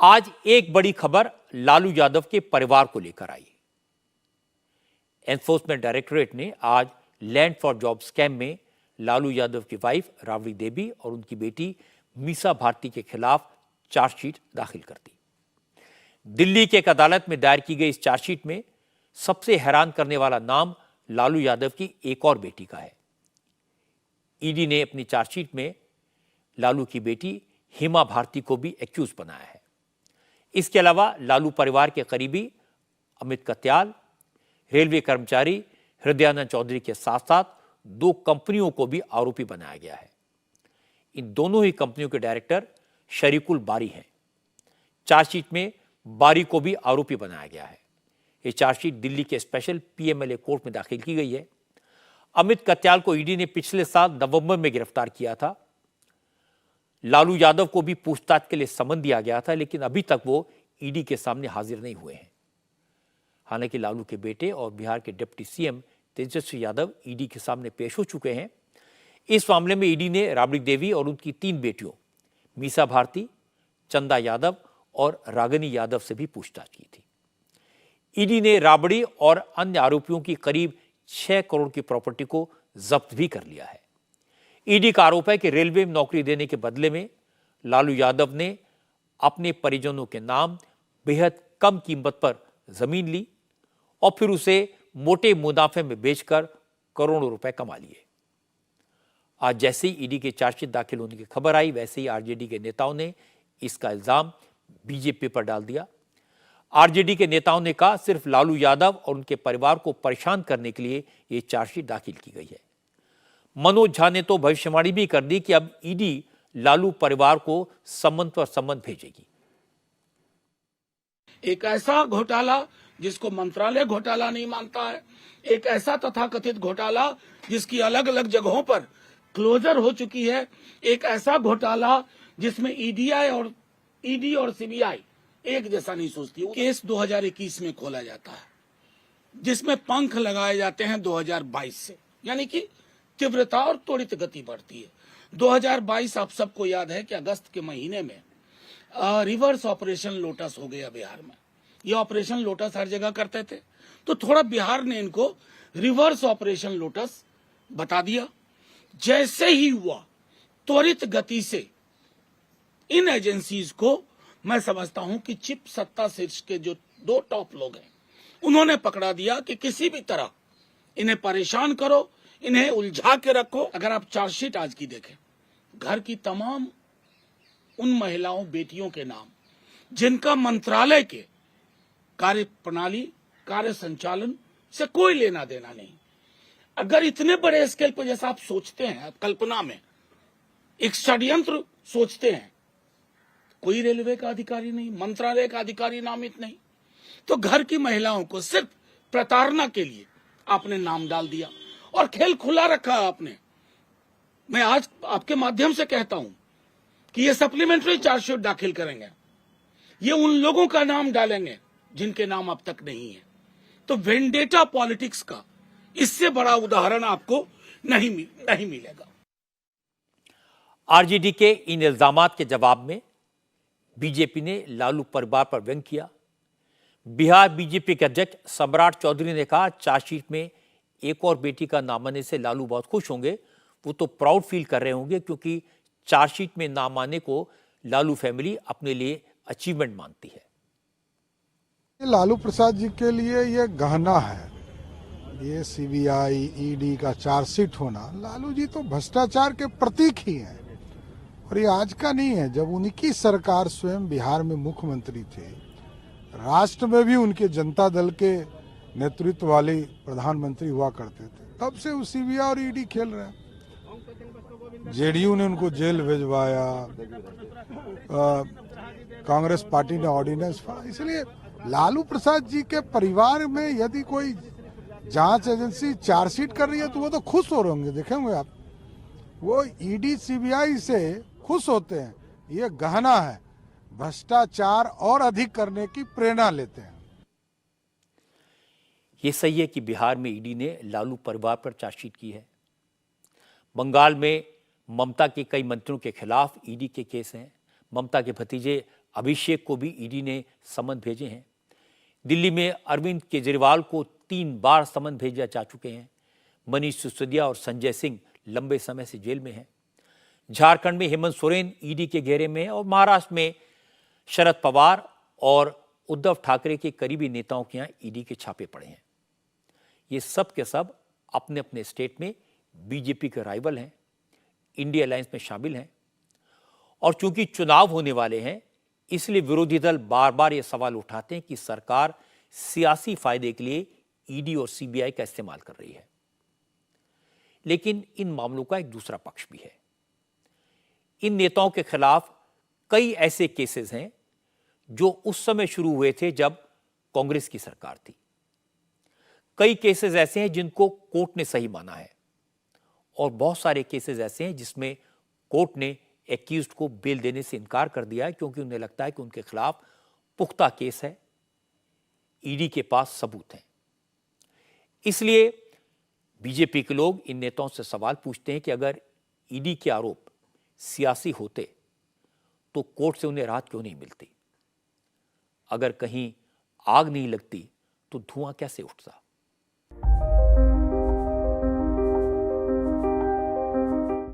आज एक बड़ी खबर लालू यादव के परिवार को लेकर आई। एनफोर्समेंट डायरेक्टोरेट ने आज लैंड फॉर जॉब स्कैम में लालू यादव की वाइफ राबड़ी देवी और उनकी बेटी मीसा भारती के खिलाफ चार्जशीट दाखिल कर दी। दिल्ली की एक अदालत में दायर की गई इस चार्जशीट में सबसे हैरान करने वाला नाम लालू यादव की एक और बेटी का है। ईडी ने अपनी चार्जशीट में लालू की बेटी हिमा भारती को भी एक्यूज बनाया है। इसके अलावा लालू परिवार के करीबी अमित कत्याल, रेलवे कर्मचारी हृदयानंद चौधरी के साथ साथ 2 कंपनियों को भी आरोपी बनाया गया है। इन दोनों ही कंपनियों के डायरेक्टर शरीकुल बारी हैं। चार्जशीट में बारी को भी आरोपी बनाया गया है। यह चार्जशीट दिल्ली के स्पेशल पीएमएलए कोर्ट में दाखिल की गई है। अमित कत्याल को ईडी ने पिछले साल नवंबर में गिरफ्तार किया था। लालू यादव को भी पूछताछ के लिए समन दिया गया था, लेकिन अभी तक वो ईडी के सामने हाजिर नहीं हुए हैं। हालांकि लालू के बेटे और बिहार के deputy CM Tejashwi Yadav ED के सामने पेश हो चुके हैं। इस मामले में ईडी ने राबड़ी देवी और उनकी 3 बेटियों मीसा भारती, चंदा यादव और रागिनी यादव से भी पूछताछ की थी। ईडी ने राबड़ी और अन्य आरोपियों की करीब 6 करोड़ की प्रॉपर्टी को जब्त भी कर लिया है। ईडी का आरोप है कि रेलवे में नौकरी देने के बदले में लालू यादव ने अपने परिजनों के नाम बेहद कम कीमत पर जमीन ली और फिर उसे मोटे मुनाफे में बेचकर करोड़ों रुपए कमा लिए। आज जैसे ही ईडी के चार्जशीट दाखिल होने की खबर आई, वैसे ही आरजेडी के नेताओं ने इसका इल्जाम बीजेपी पर डाल दिया। आरजेडी के नेताओं ने कहा सिर्फ लालू यादव और उनके परिवार को परेशान करने के लिए यह चार्जशीट दाखिल की गई है। मनोज झा ने तो भविष्यवाणी भी कर दी कि अब ईडी लालू परिवार को सम्मन पर सम्मन भेजेगी। एक ऐसा घोटाला जिसको मंत्रालय घोटाला नहीं मानता है, एक ऐसा तथाकथित घोटाला जिसकी अलग अलग जगहों पर क्लोजर हो चुकी है, एक ऐसा घोटाला जिसमें ईडी और सीबीआई एक जैसा नहीं सोचती। केस 2021 में खोला जाता है, जिसमें पंख लगाए जाते हैं 2022 से, यानी कि तीव्रता और त्वरित गति बढ़ती है। 2022 आप सबको याद है कि अगस्त के महीने में रिवर्स ऑपरेशन लोटस हो गया बिहार में। ये ऑपरेशन लोटस हर जगह करते थे, तो थोड़ा बिहार ने इनको रिवर्स ऑपरेशन लोटस बता दिया। जैसे ही हुआ त्वरित गति से इन एजेंसीज को, मैं समझता हूं कि चिप सत्ता शीर्ष के जो 2 टॉप लोग हैं, उन्होंने पकड़ा दिया कि किसी भी तरह इन्हें परेशान करो, इन्हें उलझा के रखो। अगर आप चार्जशीट आज की देखें, घर की तमाम उन महिलाओं बेटियों के नाम जिनका मंत्रालय के कार्य प्रणाली, कार्य संचालन से कोई लेना देना नहीं। अगर इतने बड़े स्केल पर जैसा आप सोचते हैं, आप कल्पना में एक षड्यंत्र सोचते हैं, कोई रेलवे का अधिकारी नहीं, मंत्रालय का अधिकारी नामित नहीं, तो घर की महिलाओं को सिर्फ प्रताड़ना के लिए आपने नाम डाल दिया और खेल खुला रखा आपने। मैं आज आपके माध्यम से कहता हूं कि ये सप्लीमेंट्री चार्जशीट दाखिल करेंगे, ये उन लोगों का नाम डालेंगे जिनके नाम अब तक नहीं है। तो वेंडेटा पॉलिटिक्स का इससे बड़ा उदाहरण आपको नहीं मिलेगा। आरजेडी के इन इल्जामात के जवाब में बीजेपी ने लालू परिवार पर व्यंग किया। बिहार बीजेपी के अध्यक्ष सम्राट चौधरी ने कहा चार्जशीट में एक और बेटी का नाम आने से लालू बहुत खुश होंगे। वो तो प्राउड फील कर रहे होंगे, क्योंकि चार्जशीट में नाम आने को लालू फैमिली अपने लिए अचीवमेंट मानती है। लालू प्रसाद जी के लिए ये गहना है, ये सीबीआई ईडी का चार्जशीट होना। लालू जी तो भ्रष्टाचार के प्रतीक ही हैं, और ये आज का नहीं है। जब उनकी सरकार स्वयं बिहार में मुख्यमंत्री थे, राष्ट्र में भी उनके जनता दल के नेतृत्व वाले प्रधानमंत्री हुआ करते थे, तब से वो सीबीआई और ईडी खेल रहे हैं। जेडीयू ने उनको जेल भिजवाया, कांग्रेस पार्टी ने ऑर्डिनेंस फाड़ा। इसलिए लालू प्रसाद जी के परिवार में यदि कोई जांच एजेंसी चार्जशीट कर रही है तो वो तो खुश हो रहे होंगे। देखेंगे आप, वो ईडी सीबीआई से खुश होते हैं। ये गहना है, भ्रष्टाचार और अधिक करने की प्रेरणा लेते हैं। ये सही है कि बिहार में ईडी ने लालू परिवार पर चार्जशीट की है। बंगाल में ममता के कई मंत्रियों के खिलाफ ईडी के केस हैं। ममता के भतीजे अभिषेक को भी ईडी ने समन भेजे हैं। दिल्ली में अरविंद केजरीवाल को 3 बार समन भेजे जा चुके हैं। मनीष सिसोदिया और संजय सिंह लंबे समय से जेल में हैं। झारखंड में हेमंत सोरेन ईडी के घेरे में है और महाराष्ट्र में शरद पवार और उद्धव ठाकरे के करीबी नेताओं के यहाँ ईडी के छापे पड़े हैं। ये सब के सब अपने अपने स्टेट में बीजेपी के राइवल हैं, इंडिया अलायंस में शामिल हैं। और चूंकि चुनाव होने वाले हैं, इसलिए विरोधी दल बार बार ये सवाल उठाते हैं कि सरकार सियासी फायदे के लिए ईडी और सीबीआई का इस्तेमाल कर रही है। लेकिन इन मामलों का एक दूसरा पक्ष भी है। इन नेताओं के खिलाफ कई ऐसे केसेस हैं जो उस समय शुरू हुए थे जब कांग्रेस की सरकार थी। कई केसेस ऐसे हैं जिनको कोर्ट ने सही माना है और बहुत सारे केसेस ऐसे हैं जिसमें कोर्ट ने एक्यूज्ड को बेल देने से इनकार कर दिया है क्योंकि उन्हें लगता है कि उनके खिलाफ पुख्ता केस है, ईडी के पास सबूत हैं। इसलिए बीजेपी के लोग इन नेताओं से सवाल पूछते हैं कि अगर ईडी के आरोप सियासी होते तो कोर्ट से उन्हें राहत क्यों नहीं मिलती? अगर कहीं आग नहीं लगती तो धुआं कैसे उठता?